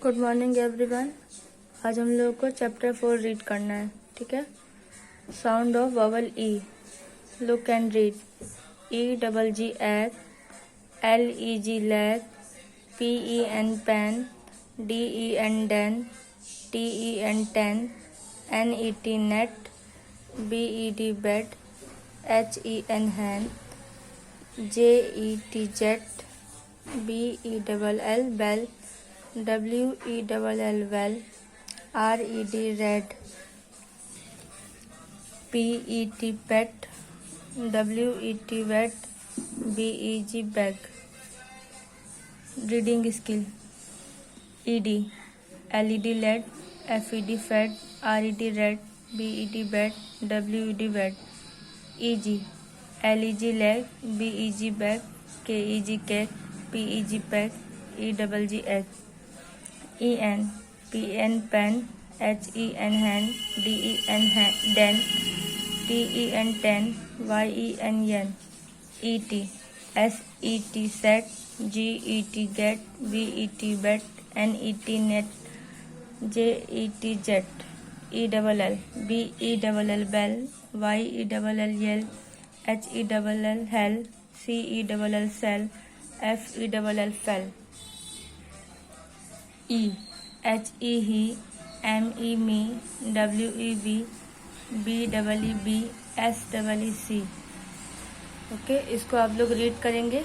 Good morning everyone. आज हम लोग को चैप्टर 4 रीड करना है, ठीक है। Sound of vowel E, look and read. E double G egg, L E G leg, P E N pen, D E N den, T E N ten, N E T net, B E D bed, H E N hen, J E T jet, B E double L bell, W E double L well, R E D red, P E T pet, W E T wet, B E G bag. Reading skill. E D, L E D led, F E D fed, R E D red, B E D bed, W E D wet. E G, L E G leg, B E G bag, K E G cake, P E G pack, E double G egg. E N, P N pen, H E N hand, D E N den, T E N ten, Y E N yen. E T, S E T set, G E T get, B E T bet, N E T net, J E T jet. E double L, B E double L bell, Y E double L yell, H E double L hell, C E double L cell, F E double L fell. E, H E he, M E me, W E B, B double E B, S double E C। Okay, इसको आप लोग read करेंगे।